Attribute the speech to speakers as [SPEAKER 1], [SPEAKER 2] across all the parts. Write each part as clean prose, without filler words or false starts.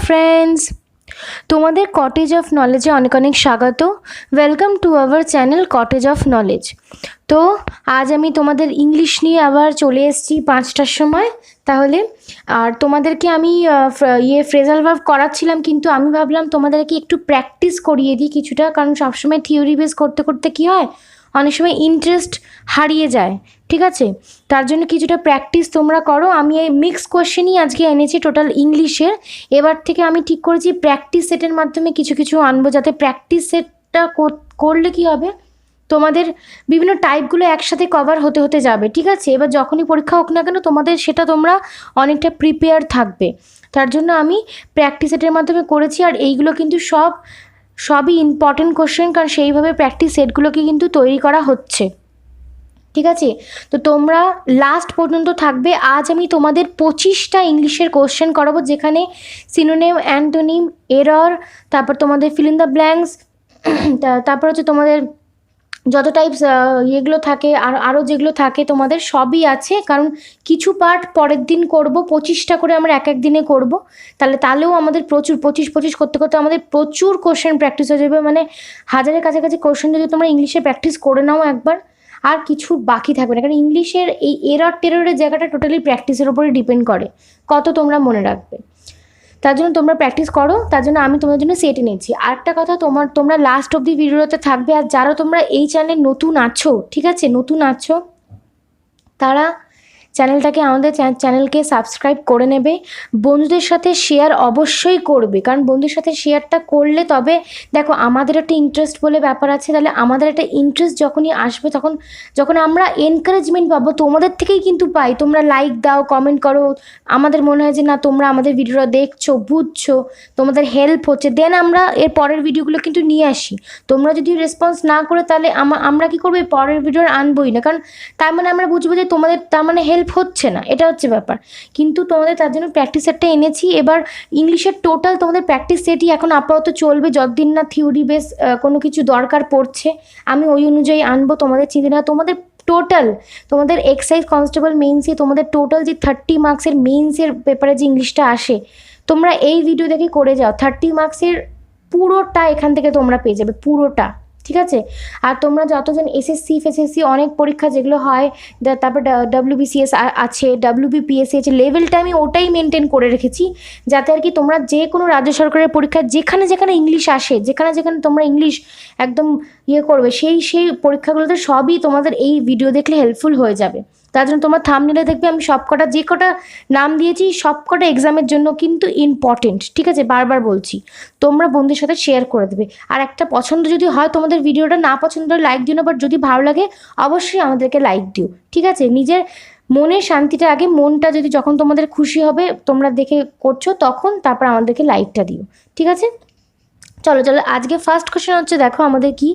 [SPEAKER 1] Friends, তোমাদের cottage of নলেজে অনেক অনেক স্বাগত। Welcome to our channel cottage of knowledge. তো আজ আমি তোমাদের ইংলিশ নিয়ে আবার চলে এসেছি 5টার সময়। তাহলে আর তোমাদেরকে আমি ফ্রেজাল ভার্ব করাচ্ছিলাম, কিন্তু আমি ভাবলাম তোমাদেরকে একটু প্র্যাকটিস করিয়ে দিই কিছুটা, কারণ সবসময় থিওরি বেস করতে করতে কী হয়, অনেক সময় ইন্টারেস্ট হারিয়ে যায়। ঠিক আছে, তার জন্য কিছুটা প্র্যাকটিস তোমরা করো। আমি এই মিক্স কোয়েশ্চেনই আজকে এনেছি টোটাল ইংলিশের। এবার থেকে আমি ঠিক করেছি প্র্যাকটিস সেটের মাধ্যমে কিছু কিছু আনবো, যাতে প্র্যাকটিস সেটটা করলে কি হবে, তোমাদের বিভিন্ন টাইপগুলো একসাথে কভার হতে হতে যাবে। ঠিক আছে, এবার যখনই পরীক্ষা হোক না কেন তোমাদের সেটা তোমরা অনেকটা প্রিপেয়ার থাকবে। তার জন্য আমি প্র্যাকটিস সেটের মাধ্যমে করেছি। আর এইগুলো কিন্তু সবই ইম্পর্টেন্ট কোশ্চেন, কারণ সেইভাবে প্র্যাকটিস সেটগুলোকে কিন্তু তৈরি করা হচ্ছে। ঠিক আছে, তো তোমরা লাস্ট পর্যন্ত থাকবে। আজ আমি তোমাদের 25টা ইংলিশের কোশ্চেন করাবো, যেখানে সিনোনিম, অ্যান্টোনিম, এরর, তারপর তোমাদের ফিল ইন দ্য ব্ল্যাঙ্কস, তারপর হচ্ছে তোমাদের যত টাইপস ইয়েগুলো থাকে আর আরও যেগুলো থাকে তোমাদের সবই আছে। কারণ কিছু পার্ট পরের দিন করব, 25টা করে আমরা এক দিনে করব। তাহলেও আমাদের প্রচুর 25 করতে করতে আমাদের প্রচুর কোশ্চেন প্র্যাকটিস হয়ে যাবে। মানে 1000-এর কাছাকাছি কোশ্চেন যদি তোমরা ইংলিশে প্র্যাকটিস করে নাও একবার, আর কিছু বাকি থাকবে না। কারণ ইংলিশের এই এরর টেররের জায়গাটা টোটালি প্র্যাকটিসের উপরে ডিপেন্ড করে, কত তোমরা মনে রাখবে। তার জন্য তোমরা প্র্যাকটিস করো, তার জন্য আমি তোমাদের জন্য সেট এনেছি। আরেকটা কথা, তোমরা লাস্ট অবধি ভিডিওতে থাকবে। আর যারা তোমরা এই চ্যানেলে নতুন আছো, ঠিক আছে, নতুন আছো, তারা আমাদের চ্যানেলকে সাবস্ক্রাইব করে নেবে। বন্ধুদের সাথে শেয়ার অবশ্যই করবে, কারণ বন্ধুদের সাথে শেয়ারটা করলে তবে দেখো আমাদের একটা ইন্টারেস্ট বলে ব্যাপার আছে। তাহলে আমাদের একটা ইন্টারেস্ট যখনই আসবে, যখন আমরা এনকারেজমেন্ট পাবো তোমাদের থেকেই কিন্তু পাই। তোমরা লাইক দাও, কমেন্ট করো, আমাদের মনে হয় যে না তোমরা আমাদের ভিডিওটা দেখছো, বুঝছো, তোমাদের হেল্প হচ্ছে, দেন আমরা এর পরের ভিডিওগুলো কিন্তু নিয়ে আসি। তোমরা যদি রেসপন্স না করে, তাহলে আমরা কী করবো, এই পরের ভিডিও আনবোই না। কারণ তার মানে আমরা বুঝবো যে তোমাদের তার মানে হেল্প হচ্ছে না, এটা হচ্ছে ব্যাপার। কিন্তু তোমাদের তার জন্য প্র্যাকটিস সেটটা এনেছি। এবার ইংলিশের টোটাল তোমাদের প্র্যাকটিস সেটই এখন আপাতত চলবে, যতদিন না থিওরি বেস কোনো কিছু দরকার পড়ছে। আমি ওই অনুযায়ী আনবো, তোমাদের চিন্তা না। তোমাদের এক্সাইজ কনস্টেবল মেইনসে তোমাদের টোটাল যে 30 মার্কসের মেইনসের পেপারে যে ইংলিশটা আসে, তোমরা এই ভিডিও দেখে করে যাও। 30 মার্কসের পুরোটা এখান থেকে তোমরা পেয়ে যাবে, পুরোটা। ঠিক আছে, আর তোমরা যতজন এসএসসি অনেক পরীক্ষা যেগুলো হয়, তারপর WBCS আছে, WBPSC আছে, লেভেলটা আমি ওটাই মেনটেন করে রেখেছি, যাতে আর কি তোমরা যে কোনো রাজ্য সরকারের পরীক্ষা যেখানে যেখানে ইংলিশ আসে, যেখানে তোমরা ইংলিশ একদম করবে, সেই পরীক্ষাগুলোতে সবই তোমাদের এই ভিডিও দেখলে হেল্পফুল হয়ে যাবে। তার জন্য তোমার থাম্বনেলে দেখবে আমি যে কটা নাম দিয়েছি সবকটা এক্সামের জন্য কিন্তু ইম্পর্টেন্ট। ঠিক আছে, বারবার বলছি, তোমরা বন্ধুদের সাথে শেয়ার করে দেবে। আর একটা পছন্দ যদি হয় তোমাদের ভিডিওটা, না পছন্দ হলে লাইক দিও না, বাট যদি ভালো লাগে অবশ্যই আমাদেরকে লাইক দিও। ঠিক আছে, নিজের মনের শান্তিটা আগে, মনটা যদি যখন তোমাদের খুশি হবে তোমরা দেখে করছো, তখন তারপর আমাদেরকে লাইকটা দিও। ঠিক আছে, চলো আজকে ফার্স্ট কোশ্চেন হচ্ছে, দেখো আমাদের কি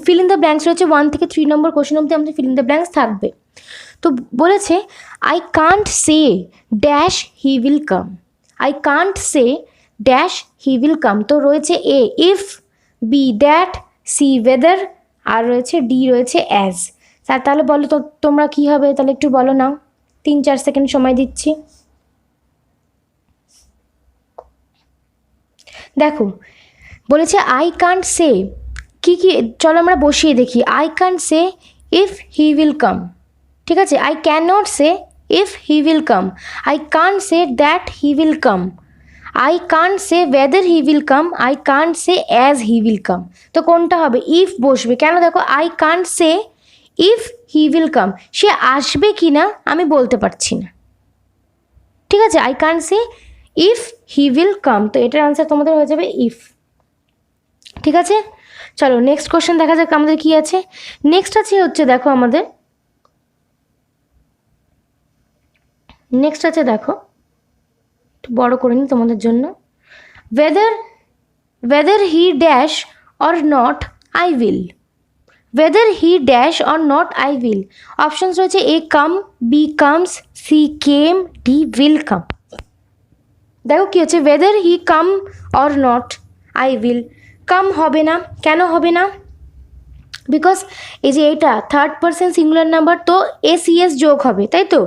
[SPEAKER 1] ফিল ইন দ্য ব্ল্যাঙ্কস রয়েছে। 1 থেকে 3 নম্বর কোশ্চেন অবধি আমাদের ফিল ইন দ্য ব্ল্যাঙ্কস থাকবে। তো বলেছে I can't say dash he will come. I can't say dash he will come. তো রয়েছে A if, B that, C whether, আর রয়েছে ডি রয়েছে অ্যাজ। তাহলে বলো তো তোমরা কী হবে, তাহলে একটু বলো নাও, 3-4 সেকেন্ড সময় দিচ্ছি। দেখো বলেছে আই কান্ট সে, কি চলো আমরা বসিয়ে দেখি। I can't say if he will come. ঠিক আছে, I can not say if he will come. I can't say that he will come. I can't say whether he will come. I can't say as he will come. তো কোনটা হবে, if বসবে। কেন, দেখো I can't say if he will come, সে আসবে কি না আমি বলতে পারছি না। ঠিক আছে, I can't say if he will come, তো এটার আনসার তোমাদের হয়ে যাবে ইফ। ঠিক আছে, চলো নেক্সট কোশ্চেন দেখা যাক আমাদের কি আছে। নেক্সট হচ্ছে দেখো আমাদের দেখো একটু বড় করে নিই তোমাদের জন্য। whether he dash or not I will. whether he dash or not I will. Options রয়েছে A come, B comes, C came, D will come. দেখো কি হচ্ছে, whether he come or not I will. কাম হবে না, কেন হবে না, because এই যে এটা থার্ড পারসন সিঙ্গুলার নাম্বার, তো এস যোগ হবে, তাই তো।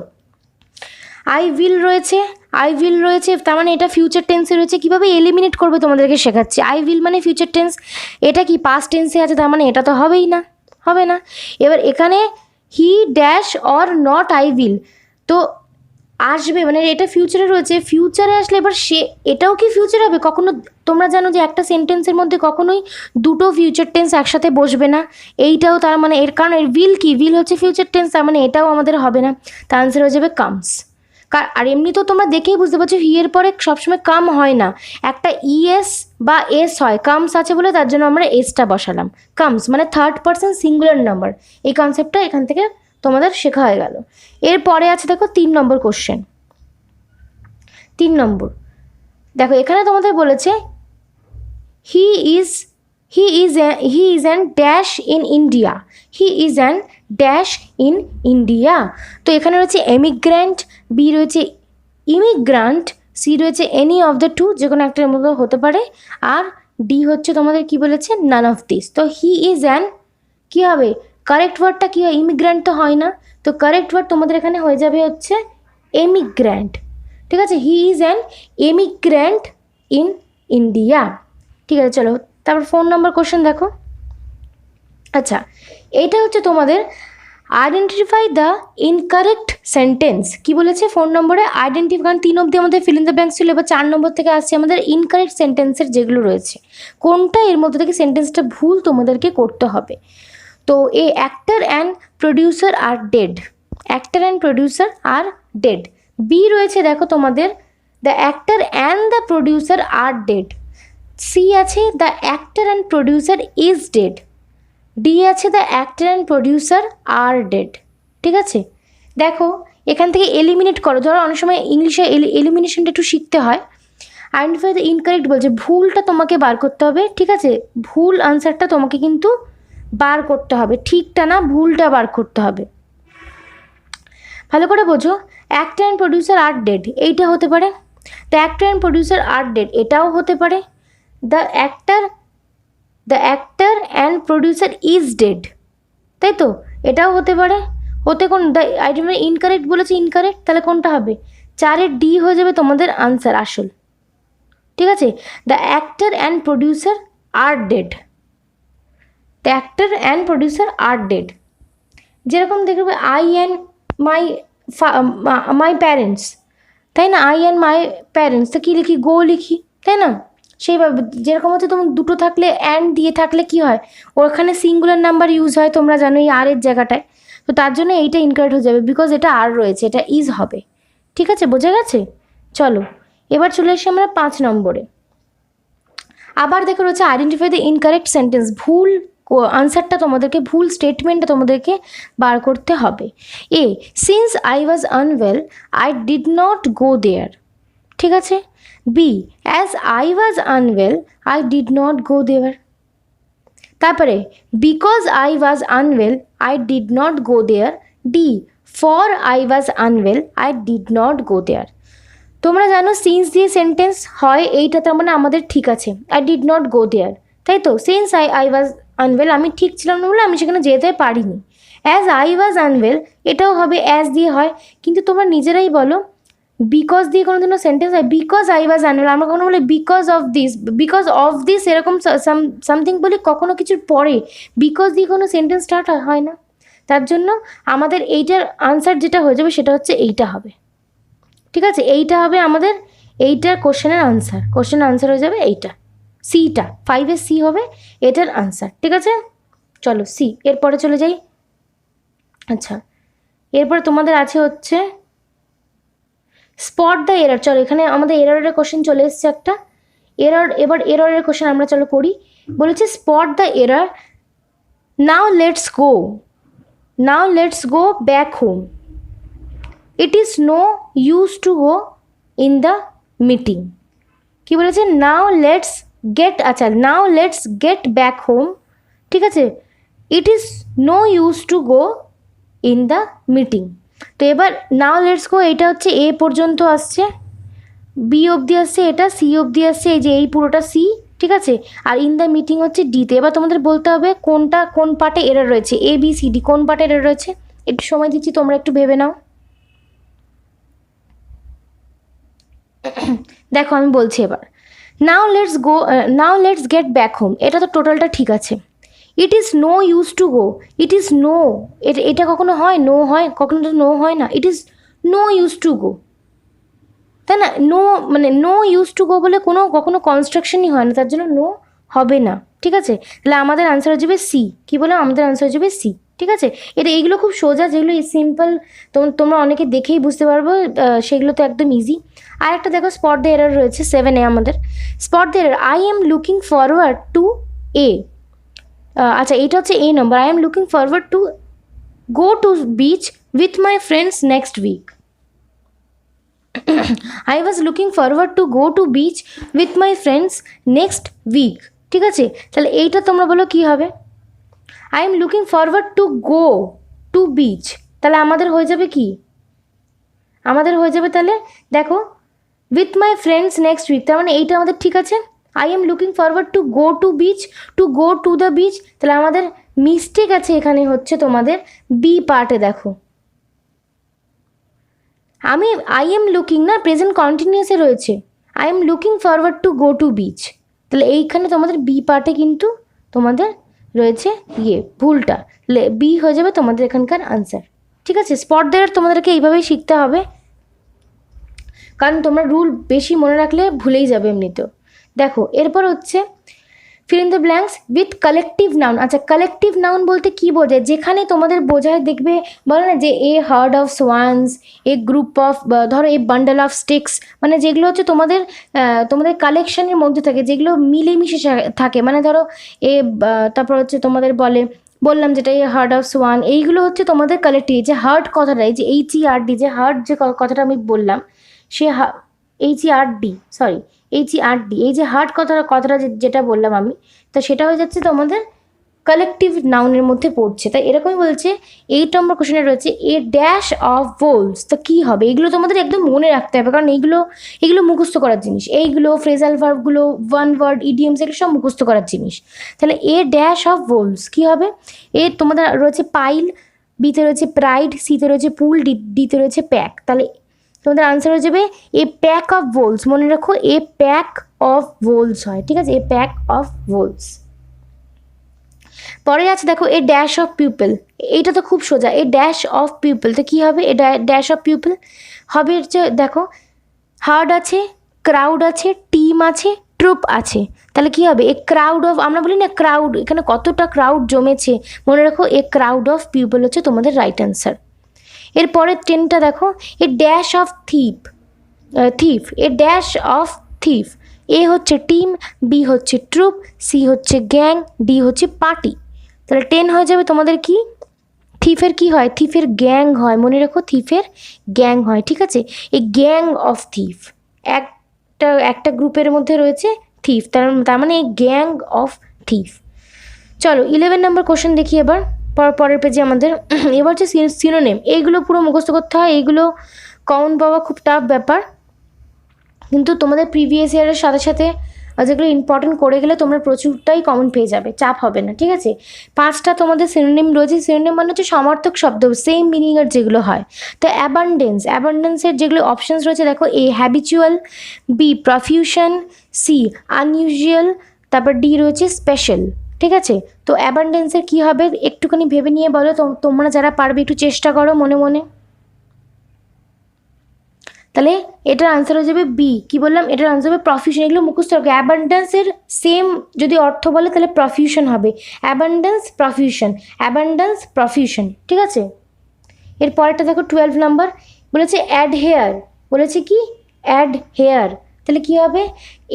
[SPEAKER 1] আই উইল রয়েছে, আই উইল রয়েছে, তার মানে এটা ফিউচার টেন্সে রয়েছে। কীভাবে এলিমিনেট করবে তোমাদেরকে শেখাচ্ছি। আই উইল মানে ফিউচার টেন্স, এটা কি পাস্ট টেন্সে আছে, তার মানে এটা তো হবেই না, হবে না। এবার এখানে he dash or not I will, তো আসবে মানে এটা ফিউচারে রয়েছে, ফিউচারে আসলে এবার সে এটাও কি ফিউচার হবে? কখনো তোমরা জানো যে একটা সেন্টেন্সের মধ্যে কখনোই দুটো ফিউচার টেন্স একসাথে বসবে না। এইটাও তার মানে এর কারণ এর উইল কি, উইল হচ্ছে ফিউচার টেন্স, তার মানে এটাও আমাদের হবে না। তার আনসার হয়ে যাবে কামস। আর এমনি তো তোমরা দেখেই বুঝতে পারছো হি এর পরে সবসময় কাম হয় না, একটা ইএস বা এস হয়। কামস আছে বলে তার জন্য আমরা এসটা বসালাম। কামস মানে থার্ড পারসন সিঙ্গুলার নাম্বার, এই কনসেপ্টটা এখান থেকে তোমাদের শেখা হয়ে গেল। এরপরে আছে দেখো 3 নম্বর কোশ্চেন। 3 নম্বর দেখো এখানে তোমাদের বলেছে হি is an dash in India, he is an dash in India. তো এখানে রয়েছে এমিগ্র্যান্ট, বি রয়েছে ইমিগ্রান্ট, সি রয়েছে এনি অফ দ্য টু, যে কোনো একটার মধ্যে হতে পারে, আর ডি হচ্ছে তোমাদের কি বলেছে নান অফ দিস। তো হি ইজ অ্যান কী হবে, কারেক্ট ওয়ার্ডটা কী হয়, ইমিগ্র্যান্ট তো হয় না, তো কারেক্ট ওয়ার্ড তোমাদের এখানে হয়ে যাবে হচ্ছে এমিগ্র্যান্ট। ঠিক আছে, he is an emigrant in India. ঠিক আছে, চলো তারপর 4 নম্বর কোশ্চেন দেখো। আচ্ছা, এইটা হচ্ছে তোমাদের আইডেন্টিফাই দ্য ইনকারেক্ট সেন্টেন্স। কি বলেছে 4 নম্বরে আইডেন্টিফাই, কারণ 3 অবধি আমাদের ফিল ইন দ্য ব্ল্যাঙ্কস ছিল, এবার 4 নম্বর থেকে আসছে আমাদের ইনকারেক্ট সেন্টেন্সের যেগুলো রয়েছে, কোনটা এর মধ্যে থেকে সেন্টেন্সটা ভুল তোমাদেরকে করতে হবে। তো A actor and producer are dead, actor and producer are dead. B রয়েছে দেখো তোমাদের the actor and the producer are dead. C আছে the actor and producer is dead. D আছে the actor and producer are dead. ঠিক আছে, দেখো এখান থেকে এলিমিনেট করো। ধরো অনেক সময় ইংলিশে এলিমিনেশনটা একটু শিখতে হয়। আইডেন্টিফাই দ্য ইনকারেক্ট বলছে, ভুলটা তোমাকে বার করতে হবে। ঠিক আছে, ভুল আনসারটা তোমাকে কিন্তু বার করতে হবে, ঠিকটা না, ভুলটা বার করতে হবে। ভালো করে বোঝো, actor and producer are dead এইটা হতে পারে, the actor and producer are dead এটাও হতে পারে, the actor and producer is dead, তাই তো, এটাও হতে পারে। হতে কোন দ্য আইডেন্টিফাই ইনকারেক্ট বলেছে, ইনকারেক্ট, তাহলে কোনটা হবে? 4-এর ডি হয়ে যাবে তোমাদের আনসার আসল। ঠিক আছে, the actor and producer are dead, the actor and producer are dead. যেরকম দেখবে আই অ্যান্ড মাই প্যারেন্টস, তাই না, আই অ্যান্ড মাই প্যারেন্টস, তো কী লিখি, গো লিখি, তাই না। সেইভাবে যেরকম হচ্ছে তোমার দুটো থাকলে অ্যান্ড দিয়ে থাকলে কি হয়, ওখানে সিঙ্গুলার নাম্বার ইউজ হয়, তোমরা জানো এই আর এর জায়গাটায়, তো তার জন্য এইটা ইনকারেক্ট হয়ে যাবে, বিকজ এটা আর রয়েছে, এটা ইজ হবে। ঠিক আছে, বোঝা গেছে। চলো এবার চলে এসে আমরা 5 নম্বরে। আবার দেখো রয়েছে আইডেন্টিফাই দ্য ইনকারেক্ট সেন্টেন্স, ভুল আনসারটা তোমাদেরকে, ভুল স্টেটমেন্টটা তোমাদেরকে বার করতে হবে। A, since I was unwell I did not go there. ঠিক আছে। B, as I was unwell I did not go there. তারপরে because I was unwell I did not go there. D, for I was unwell I did not go there. তোমরা জানো since দিয়ে sentence হয়, এইটা তার মানে আমাদের ঠিক আছে, আই ডিড নট গো দেয়ার, তাই তো। সিন্স আই ওয়াজ আনওয়েল, আমি ঠিক ছিলাম না বলে আমি সেখানে যেতে পারিনি। অ্যাজ আই ওয়াজ আনওয়েল, এটাও হবে অ্যাজ দিয়ে হয়, কিন্তু তোমরা নিজেরাই বলো বিকজ দিয়ে কোনো দিনও সেন্টেন্স হয়? বিকজ আই ওয়াজ আনওয়েল, আমরা কখনো বলি বিকজ অফ দিস এরকম সামথিং বলি, কখনো কিছুর পরে বিকজ দিয়ে কোনো সেন্টেন্স স্টার্ট হয় না। তার জন্য আমাদের এইটার আনসার যেটা হয়ে যাবে সেটা হচ্ছে এইটা হবে। ঠিক আছে, এইটা হবে আমাদের এইটার কোশ্চেনের আনসার হয়ে যাবে এইটা, সিটা, 5-এর সি হবে এটার আনসার। ঠিক আছে, চলো সি, এরপরে চলে যাই। আচ্ছা, এরপরে তোমাদের আছে হচ্ছে স্পট দ্য এরর। চলো এখানে আমাদের এররের কোশ্চেন চলে এসছে একটা এরর, এবার এররের কোশ্চেন আমরা চলো করি। বলেছে spot the error, now let's go back home, it is no use to go in the meeting. কি বলেছে, now let's get back home. ঠিক আছে, it is no use to go in the meeting. তো এবার now let's গো, এটা হচ্ছে এ পর্যন্ত আসছে, বি অবধি আসছে, এটা সি অবধি আসছে, এই যে এই পুরোটা সি। ঠিক আছে, আর ইন দ্য মিটিং হচ্ছে ডিতে। এবার তোমাদের বলতে হবে কোন পার্টে এরর রয়েছে, এ বি সি ডি কোন পার্টে এরর রয়েছে। একটু সময় দিচ্ছি, তোমরা একটু ভেবে নাও। দেখো আমি বলছি এবার, now let's get back home, এটা তো টোটালটা ঠিক আছে। It is no use to go, it is no, এটা কখনো হয় নো হয়, কখনো তো নো হয় না, it is no use to go, তাই না? নো মানে নো ইউজ টু গো বলে কখনো কনস্ট্রাকশনই হয় না, তার জন্য নো হবে না, ঠিক আছে? তাহলে আমাদের আনসার হয়ে যাবে সি। কী বললাম? আমাদের আনসার হয়ে যাবে সি, ঠিক আছে? এইগুলো খুব সোজা, যেগুলো সিম্পল তোমরা অনেকে দেখেই বুঝতে পারবো, সেগুলো তো একদম ইজি। আর একটা দেখো স্পট দ্য এরর রয়েছে 7A আমাদের। Spot the error, I am looking forward to A, আচ্ছা এইটা হচ্ছে A number, I am looking forward to go to beach with my friends next week. I was looking forward to go to beach with my friends next week, ঠিক আছে? তাহলে এইটা তোমরা বলো কি হবে? I am looking forward to go to beach, তাহলে আমাদের হয়ে যাবে কি? আমাদের হয়ে যাবে তাহলে দেখো with my friends next week, তার মানে এইটা আমাদের ঠিক আছে। I am looking forward to go to beach, to go to the beach, তাহলে আমাদের মিস্টেক আছে এখানে হচ্ছে তোমাদের বি পার্টে। দেখো আমি আই এম লুকিং না, প্রেজেন্ট কন্টিনিউসে রয়েছে, I am looking forward to go to beach, তাহলে এইখানে তোমাদের বি পার্টে কিন্তু তোমাদের রয়েছে ভুলটা, বি হয়ে যাবে তোমাদের এখানকার আনসার, ঠিক আছে? স্পট দেওয়ার তোমাদেরকে এইভাবেই শিখতে হবে, কারণ তোমরা রুল বেশি মনে রাখলে ভুলেই যাবে এমনিতেও। দেখো এরপর হচ্ছে fill in the blanks with collective noun. আচ্ছা কালেকটিভ নাউন বলতে কি বোঝায়? যেখানে তোমাদের বোঝায়, দেখবে বলে না যে a herd of swans, a group of, ধরো এ বান্ডেল অফ স্টিক্স, মানে যেগুলো হচ্ছে তোমাদের কালেকশনের মধ্যে থাকে, যেগুলো মিলেমিশে থাকে, মানে ধরো তারপর হচ্ছে তোমাদের বললাম যেটা এই হার্ড অফ সোয়ান, এইগুলো হচ্ছে তোমাদের কালেকটিভ। যে হার্ড কথাটা, এই যে HERD, যে হার্ড যে কথাটা আমি বললাম, সে HERD, এই যে হার্ড কথাটা যেটা বললাম আমি, তো সেটা হয়ে যাচ্ছে তোমাদের কালেকটিভ নাউনের মধ্যে পড়ছে। তাই এরকমই বলছে 8 নম্বর কোশ্চেনে রয়েছে এ ড্যাশ অফ ভোলস, তো কী হবে? এগুলো তোমাদের একদম মনে রাখতে হবে, কারণ এগুলো মুখস্থ করার জিনিস, এইগুলো ফ্রেজাল ভার্বগুলো, ওয়ান ওয়ার্ড ইডিয়মস, এগুলো সব মুখস্থ করার জিনিস। তাহলে এ ড্যাশ অফ ভোলস কী হবে? এ তোমাদের রয়েছে পাইল, বিতে রয়েছে প্রাইড, সিতে রয়েছে পুল, ডিতে রয়েছে প্যাক, তাহলে তোমাদের আনসার হয়ে যাবে এ প্যাক অফ ভোলস। মনে রাখো এ প্যাক অফ ভোলস হয়, ঠিক আছে? A pack of voles. পরে আছে দেখো এ ড্যাশ অফ পিপল, এইটা তো খুব সোজা, এ ড্যাশ অফ পিপল, তো কী হবে? এ ড্যাশ অফ পিপল হবে হচ্ছে, দেখো হার্ড আছে, ক্রাউড আছে, টিম আছে, ট্রুপ আছে, তাহলে কী হবে? এ ক্রাউড অফ, আমরা বলি না ক্রাউড, এখানে কতটা ক্রাউড জমেছে, মনে রাখো এ ক্রাউড অফ পিপল হচ্ছে তোমাদের রাইট অ্যান্সার। এরপরের 10টা দেখো a dash of thief, a dash of thief, A হচ্ছে টিম, বি হচ্ছে ট্রুপ, সি হচ্ছে গ্যাং, ডি হচ্ছে পার্টি, তাহলে 10 হয়ে যাবে তোমাদের কি? থিফের কি হয়? থিফের গ্যাং হয়, মনে রাখো থিফের গ্যাং হয়, ঠিক আছে? এই গ্যাং অফ থিফ, একটা গ্রুপের মধ্যে রয়েছে থিফ, তার মানে এই গ্যাং অফ থিফ। চলো 11 নম্বর কোশ্চেন দেখি এবার পরের পেজে আমাদের। এবার হচ্ছে সিনোনিম, এইগুলো পুরো মুখস্থ করতে হয়, এইগুলো কমন পাওয়া খুব টাফ ব্যাপার, কিন্তু তোমাদের প্রিভিয়াস ইয়ারের সাথে সাথে যেগুলো ইম্পর্টেন্ট করে গেলে তোমরা প্রচুরটাই কমন পেয়ে যাবে, চাপ হবে না, ঠিক আছে? 5টা তোমাদের সিনোনিম রয়েছে। সিনোনিম মানে হচ্ছে সমার্থক শব্দ, সেম মিনিংয়ের যেগুলো হয়। তো অ্যাবান্ডেন্সের যেগুলো অপশানস রয়েছে দেখো, এ হ্যাবিচুয়াল, বি প্রফিউশন, সি আনইউজুয়াল, তারপর ডি রয়েছে স্পেশাল, ঠিক আছে? তো অ্যাবান্ডেন্সের কী হবে একটুখানি ভেবে নিয়ে বলো, তোমরা যারা পারবে একটু চেষ্টা করো মনে মনে। তাহলে এটার আনসার হয়ে যাবে বি। কী বললাম? এটার আনসার হবে প্রফিউশন। এগুলো মুখস্থ রাখবে, অ্যাবান্ডেন্সের সেম যদি অর্থ বলে তাহলে প্রফিউশন হবে, অ্যাবান্ডেন্স প্রফিউশন, ঠিক আছে? এর পরেরটা দেখো 12 নম্বর বলেছে অ্যাড হেয়ার, বলেছে কি অ্যাড হেয়ার, তাহলে কী হবে?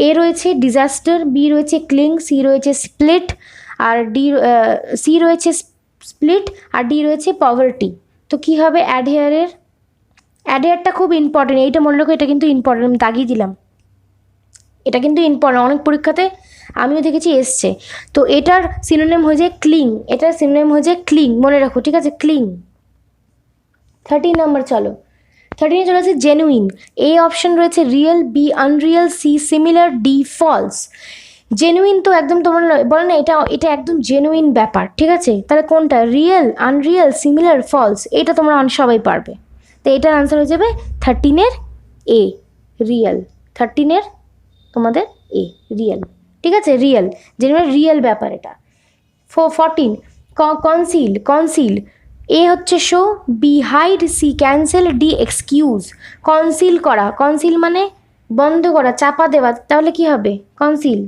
[SPEAKER 1] এ রয়েছে ডিজাস্টার, বি রয়েছে ক্লিং, সি রয়েছে স্প্লিট, আর সি রয়েছে স্প্লিট, আর ডি রয়েছে পভার্টি, তো কী হবে অ্যাড হেয়ারের? অ্যাডেয়ারটা খুব ইম্পর্টেন্ট, এইটা মনে রাখো, এটা কিন্তু ইম্পর্টেন্ট, আমি দাগিয়ে দিলাম, এটা কিন্তু ইম্পর্টেন্ট, অনেক পরীক্ষাতে আমিও দেখেছি এসছে। তো এটার সিনোনিম হয়ে যায় ক্লিং, এটার সিনোনিম হয়ে যায় ক্লিং, মনে রাখো, ঠিক আছে? ক্লিং। 13 নম্বর, চলো 13 চলে আছে জেনুইন। এ অপশন রয়েছে real, B unreal, C similar, D false. Genuine তো একদম তোমরা বলো না, এটা একদম জেনুইন ব্যাপার, ঠিক আছে? তাহলে কোনটা? রিয়েল, আনরিয়েল, সিমিলার, ফলস, এটা তোমরা সবাই পারবে। তো এটার আনসার হয়ে যাবে 13-এর এ, রিয়েল, 13-এর তোমাদের এ রিয়েল, ঠিক আছে, রিয়েল, যেটা রিয়েল ব্যাপার এটা। 14 কনসিল, এ হচ্ছে show, B hide, C cancel, D excuse. Conceal করা, কনসিল মানে বন্ধ করা, চাপা দেওয়া, তাহলে কি হবে? কনসিল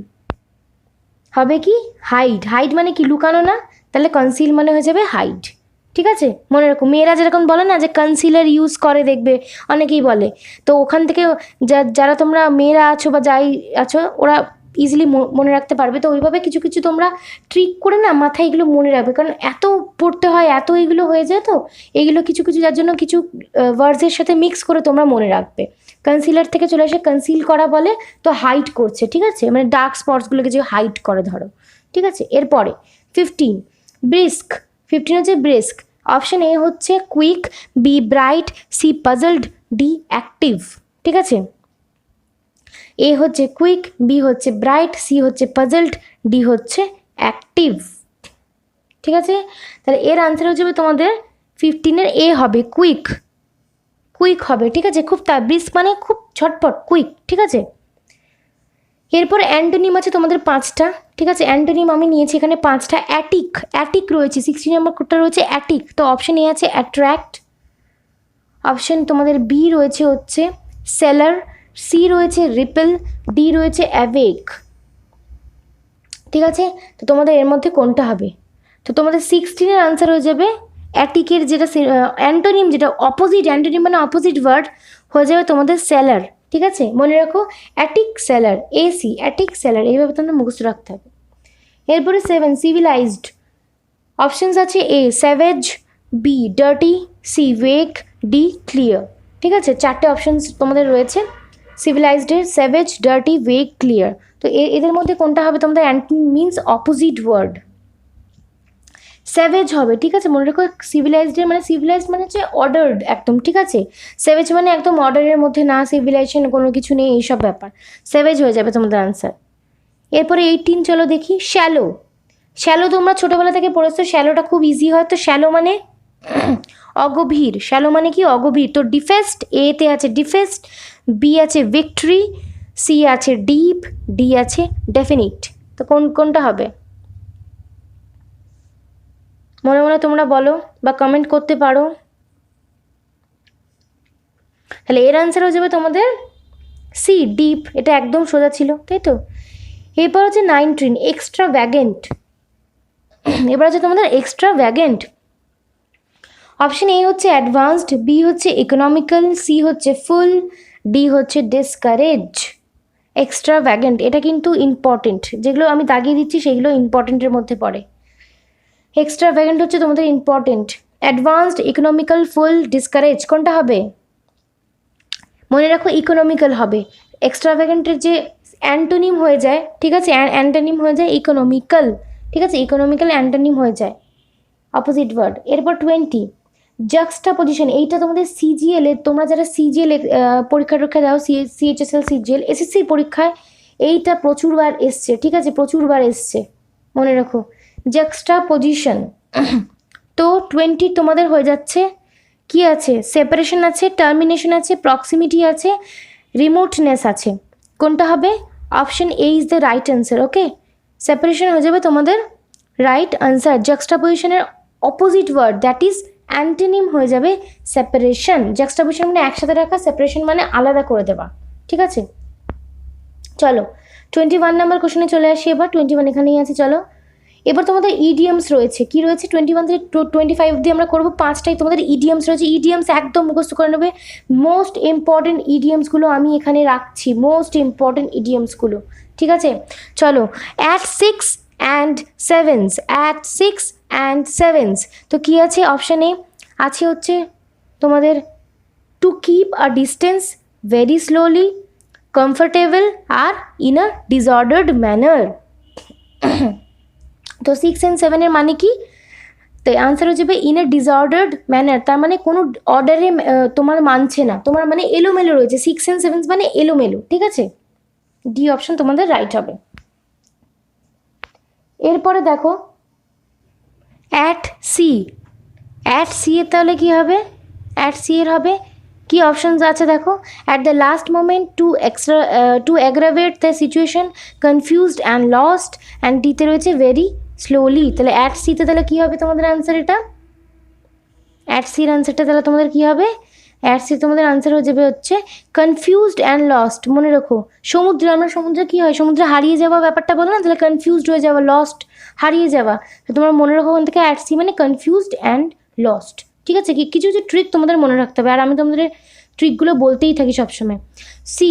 [SPEAKER 1] হবে কি হাইড, হাইড মানে কি লুকানো না, তাহলে কনসিল মানে হয়ে যাবে হাইড, ঠিক আছে, মনে রাখো। মেয়েরা যেরকম বলে না যে কনসিলার ইউজ করে, দেখবে অনেকেই বলে, তো ওখান থেকে যারা তোমরা মেয়েরা আছো বা যাই আছো ওরা ইজিলি মনে রাখতে পারবে। তো ওইভাবে কিছু কিছু তোমরা ট্রিক করে না মাথায় এগুলো মনে রাখবে, কারণ এত পড়তে হয়, এত এগুলো হয়ে যায়, তো এগুলো কিছু কিছু যার জন্য কিছু ওয়ার্ডসের সাথে মিক্স করে তোমরা মনে রাখবে। কনসিলার থেকে চলে আসে কনসিল করা বলে, তো হাইড করছে, ঠিক আছে, মানে ডার্ক স্পটসগুলোকে যে হাইড করে ধরো, ঠিক আছে। এরপরে 15 ব্রিস্ক, 15 হচ্ছে ব্রিস্ক। অপশন এ হচ্ছে quick, B bright, C puzzled, D active, ঠিক আছে। এ হচ্ছে কুইক, বি হচ্ছে ব্রাইট, সি হচ্ছে পাজলড, ডি হচ্ছে অ্যাক্টিভ, ঠিক আছে। তাহলে এর আনসার হচ্ছে তোমাদের 15-এর এ হবে, কুইক, কুইক হবে, ঠিক আছে, খুব ব্রিস্ক মানে খুব ঝটপট, কুইক, ঠিক আছে। এরপর অ্যান্টোনিম আছে তোমাদের 5টা, ঠিক আছে, অ্যান্টোনিম আমি নিয়েছি এখানে 5টা। অ্যাটিক, অ্যাটিক রয়েছে, 16 নম্বরটা রয়েছে অ্যাটিক, তো অপশন এ আছে অ্যাট্রাক্ট, অপশন তোমাদের বি রয়েছে হচ্ছে সেলার, সি রয়েছে রিপেল, ডি রয়েছে অ্যাওয়েক, ঠিক আছে। তো তোমাদের এর মধ্যে কোনটা হবে? তো তোমাদের 16-এর আনসার হয়ে যাবে অ্যাটিকের যেটা অ্যান্টোনিম, যেটা অপোজিট, অ্যান্টোনিম মানে অপোজিট ওয়ার্ড হয়ে যাবে তোমাদের সেলার, ঠিক আছে, মনে রাখো attic seller, AC attic seller, এইভাবে তোমাদের মুখস্থ রাখতে হবে। এরপরে 7 সিভিলাইজড, অপশনস আছে A savage, B dirty, C wake, D clear, ঠিক আছে, 4টে অপশনস তোমাদের রয়েছে সিভিলাইজডের, স্যাভেজ, ডার্টি, ওয়েক, ক্লিয়ার। তো এদের মধ্যে কোনটা হবে তোমাদের? Antonym means opposite word, savage হবে, ঠিক আছে, মনে রাখো। সিভিলাইজডের মানে সিভিলাইজড মানে হচ্ছে অর্ডার্ড একদম, ঠিক আছে, স্যাভেজ মানে একদম অর্ডারের মধ্যে না, সিভিলাইজেশন কোনো কিছু নেই, এইসব ব্যাপার, স্যাভেজ হয়ে যাবে তোমাদের আনসার। এরপরে 18 চলো দেখি, শ্যালো, শ্যালো তোমরা ছোটোবেলা থেকে পড়েছো, শ্যালোটা খুব ইজি হয়, তো শ্যালো মানে অগভীর, শ্যালো মানে কি অগভীর, তো ডিফেস্ট, এতে আছে ডিফেস্ট, বি আছে ভিক্টরি, সি আছে ডিপ, ডি আছে ডেফিনিট। তো কোনটা হবে? মনে মনে তোমরা বলো বা কমেন্ট করতে পারো। তাহলে এর আনসার হয়ে যাবে তোমাদের সি ডিপ, এটা একদম সোজা ছিল, তাই তো। এরপর হচ্ছে 19 এক্সট্রা ভ্যাগেন্ট, এবার হচ্ছে তোমাদের এক্সট্রা ভ্যাগেন্ট। অপশন এ হচ্ছে অ্যাডভান্সড, বি হচ্ছে ইকোনমিক্যাল, সি হচ্ছে ফুল, ডি হচ্ছে ডিসকারেজ। এক্সট্রা ভ্যাগেন্ট এটা কিন্তু ইম্পর্টেন্ট, যেগুলো আমি দাগিয়ে দিচ্ছি সেগুলো ইম্পর্টেন্টের মধ্যে পড়ে। এক্সট্রা ভ্যাগেন্ট হচ্ছে তোমাদের ইম্পর্টেন্ট, অ্যাডভান্সড, ইকোনমিক্যাল, ফুল, ডিসকারেজ, কোনটা হবে? মনে রাখো ইকোনমিক্যাল হবে, এক্সট্রা ভ্যাগেন্টের যে অ্যান্টোনিম হয়ে যায়, ঠিক আছে, অ্যান্টোনিম হয়ে যায় ইকোনমিক্যাল, ঠিক আছে, ইকোনমিক্যাল অ্যান্টোনিম হয়ে যায় অপোজিট ওয়ার্ড। এরপর 20 জাক্সটা পজিশন, এইটা তোমাদের সিজিএল এ, তোমরা যারা সিজিএল পরীক্ষা টরীক্ষা দাও, সিএইচএসএল সিজিএল এসএসসি পরীক্ষায় এইটা প্রচুরবার এসছে, ঠিক আছে, প্রচুরবার এসছে, মনে রাখো জাক্সটা পজিশন। তো 20 তোমাদের হয়ে যাচ্ছে কি আছে? সেপারেশন আছে, টার্মিনেশন আছে, প্রক্সিমিটি আছে, রিমোটনেস আছে, কোনটা হবে? Option A is the right answer, okay. Separation হয়ে যাবে তোমাদের রাইট আনসার, জাক্সটাপোজিশনের opposite word that is antonym হয়ে যাবে সেপারেশন। জাক্সটাপোজিশন মানে একসাথে রাখা, সেপারেশন মানে আলাদা করে দেওয়া, ঠিক আছে। চলো 21 নাম্বার কোশ্চেনে চলে আসি এবার, 21 এখানেই আছে, চলো। এবার তোমাদের ইডিয়ামস রয়েছে, কি রয়েছে 21 থেকে 25 অবধি আমরা করবো, 5টাই তোমাদের ইডিয়ামস রয়েছে। ইডিয়ামস একদম মুখস্থ করে নেবে, মোস্ট ইম্পর্টেন্ট ইডিয়ামসগুলো আমি এখানে রাখছি, মোস্ট ইম্পর্টেন্ট ইডিয়ামসগুলো, ঠিক আছে। চলো, অ্যাট 6 অ্যান্ড 7, অ্যাট 6 অ্যান্ড 7, তো কী আছে? অপশানে আছে হচ্ছে তোমাদের to keep a distance, very slowly, comfortable, আর ইন আ ডিসঅর্ডার্ড ম্যানার। তো 6 অ্যান্ড 7-এর মানে কি? তো আনসার হয়ে যাবে ইন এ ডিসঅর্ডার্ড ম্যানার, তার মানে কোনো অর্ডারে তোমার মানছে না, তোমার মানে এলোমেলো রয়েছে, 6 অ্যান্ড 7 মানে এলোমেলো, ঠিক আছে, ডি অপশন তোমাদের রাইট হবে। এরপরে দেখো অ্যাট সি, অ্যাট সি এর তাহলে কি হবে? অ্যাট সি এর হবে কি অপশনস আছে দেখো, at the last moment, to aggravate the situation, confused and lost, and ডিতে রয়েছে ভেরি স্লোলি। তাহলে অ্যাট সিতে তাহলে কী হবে তোমাদের আনসার? এটা অ্যাট সির আনসারটা তাহলে তোমাদের কী হবে? অ্যাট সি তোমাদের আনসার হয়ে যাবে হচ্ছে কনফিউজড অ্যান্ড লস্ট। মনে রাখো সমুদ্রে, আমরা সমুদ্রে কী হয়, সমুদ্রে হারিয়ে যাওয়া ব্যাপারটা বলো না, তাহলে কনফিউজড হয়ে যাওয়া, লস্ট হারিয়ে যাওয়া। তো তোমরা মনে রাখো ওখান থেকে অ্যাট সি মানে কনফিউজড অ্যান্ড লস্ট। ঠিক আছে, কিছু কিছু ট্রিক তোমাদের মনে রাখতে হবে, আর আমি তোমাদের ট্রিকগুলো বলতেই থাকি সবসময়। সি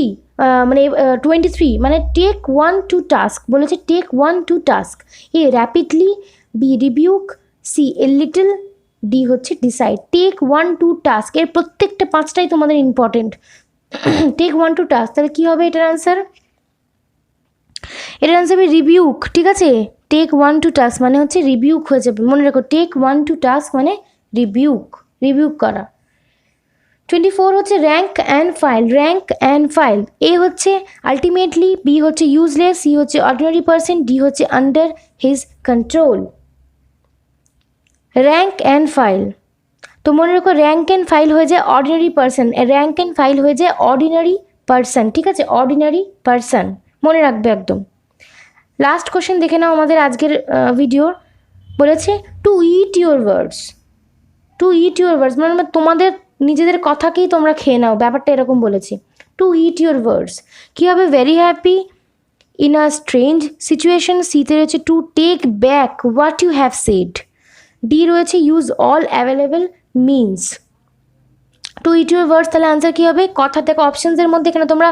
[SPEAKER 1] মানে 23 মানে টেক 1 to টাস্ক বলেছে, take 1 to task. A rapidly, B rebuke, C a little, D হচ্ছে ডিসাইড। টেক 1 to টাস্ক, এর প্রত্যেকটা পাঁচটাই তোমাদের ইম্পর্টেন্ট। টেক 1 to টাস্ক, তাহলে কী হবে এটার আনসার? এটার আনসার হবে রিবিউক। ঠিক আছে, টেক 1 to টাস্ক মানে হচ্ছে রিবিউক হয়ে যাবে, মনে রাখো টেক 1 to টাস্ক মানে রিবিউক, রিবিউক করা। 24 হচ্ছে rank and file, rank and file. A হচ্ছে আলটিমেটলি, বি হচ্ছে ইউজলেস, সি হচ্ছে অর্ডিনারি পারসন, ডি হচ্ছে under his control. Rank and file, তো মনে রাখো র্যাঙ্ক অ্যান্ড ফাইল হয়ে যায় ordinary person, rank and file হয়ে যায় অর্ডিনারি পারসন। ঠিক আছে, অর্ডিনারি পারসন মনে রাখবে একদম। লাস্ট কোশ্চেন দেখে নাও আমাদের আজকের ভিডিওর। বলেছে to eat your words, to eat your words মানে তোমাদের নিজেদের কথাকেই তোমরা খেয়ে নাও, ব্যাপারটা এরকম বলেছি। টু ইট ইউর ওয়ার্ডস কী হবে? Very happy in a strange situation, সিতে রয়েছে to take back what you have said, D রয়েছে use all available means. To eat your words তাহলে আনসার কী হবে? কথা থেকে অপশানসের মধ্যে এখানে তোমরা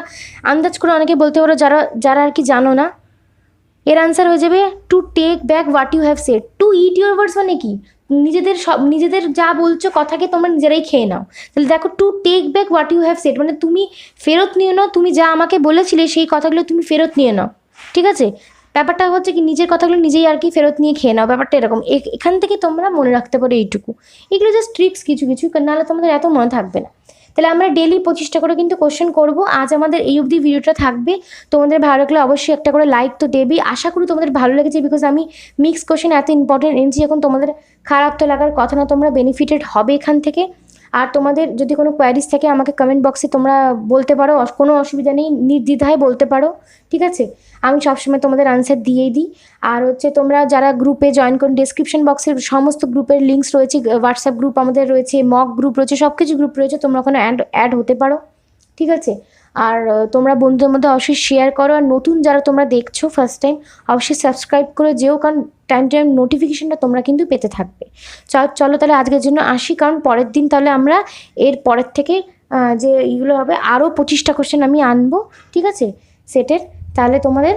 [SPEAKER 1] আন্দাজ করে অনেকে বলতে পারো যারা যারা আর কি জানো না, এর আনসার হয়ে যাবে to take back what you have said. To eat your words মানে কি? নিজেদের যা বলছো কথাকে তোমরা নিজেরাই খেয়ে নাও। তাহলে দেখো to take back what you have said মানে তুমি ফেরত নিয়ে নাও, তুমি যা আমাকে বলেছিলে সেই কথাগুলো তুমি ফেরত নিয়ে নাও। ঠিক আছে, ব্যাপারটা হচ্ছে কি নিজের কথাগুলো নিজেই আর কি ফেরত নিয়ে খেয়ে নাও, ব্যাপারটা এরকম। এখান থেকে তোমরা মনে রাখতে পারো এইটুকু, এগুলো জাস্ট ট্রিক্স কিছু কিছু, নাহলে তোমাদের এত মনে থাকবে না। তাহলে আমরা ডেলি 25টা করে কিন্তু কোশ্চেন করবো। আজ আমাদের এই অবধি ভিডিওটা থাকবে। তোমাদের ভালো লাগলে অবশ্যই একটা করে লাইক তো দেবেই, আশা করি তোমাদের ভালো লেগেছে, বিকজ আমি মিক্স কোশ্চেন এত ইম্পর্টেন্ট এনেছি এখন, তোমাদের খারাপ তো লাগার কথা না, তোমরা বেনিফিটেড হবে এখান থেকে। আর তোমাদের যদি কোনো কোয়ারিজ থাকে আমাকে কমেন্ট বক্সে তোমরা বলতে পারো, কোনো অসুবিধা নেই, নির্দ্বিধায় বলতে পারো। ঠিক আছে, আমি সবসময় তোমাদের আনসার দিয়েই দিই। আর হচ্ছে তোমরা যারা গ্রুপে জয়েন করুন, ডিসক্রিপশন বক্সের সমস্ত গ্রুপের লিঙ্কস রয়েছে, হোয়াটসঅ্যাপ গ্রুপ আমাদের রয়েছে, মক গ্রুপ রয়েছে, সব কিছু গ্রুপ রয়েছে, তোমরা ওখানে অ্যাড হতে পারো। ঠিক আছে, আর তোমরা বন্ধুদের মধ্যে অবশ্যই শেয়ার করো। আর নতুন যারা তোমরা দেখছো ফার্স্ট টাইম, অবশ্যই সাবস্ক্রাইব করে যেও, কারণ টাইম টাইম নোটিফিকেশানটা তোমরা কিন্তু পেতে থাকবে। চলো তাহলে আজকের জন্য আসি, কারণ পরের দিন তাহলে আমরা এর পরের থেকে যে এইগুলো হবে আরও 25টা কোশ্চেন আমি আনবো। ঠিক আছে, সেটের। তাহলে তোমাদের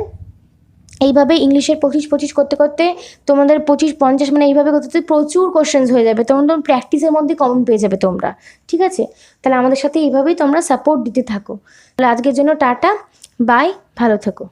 [SPEAKER 1] এইভাবে ইংলিশের 25 করতে করতে তোমাদের 25-50 মানে এইভাবে করতে করতে প্রচুর কোশ্চেন্স হয়ে যাবে, তখন প্র্যাকটিসের মধ্যে কমন পেয়ে যাবে তোমরা। ঠিক আছে, তাহলে আমাদের সাথে এইভাবেই তোমরা সাপোর্ট দিতে থাকো। তাহলে আজকের জন্য টাটা, বাই, ভালো থেকো।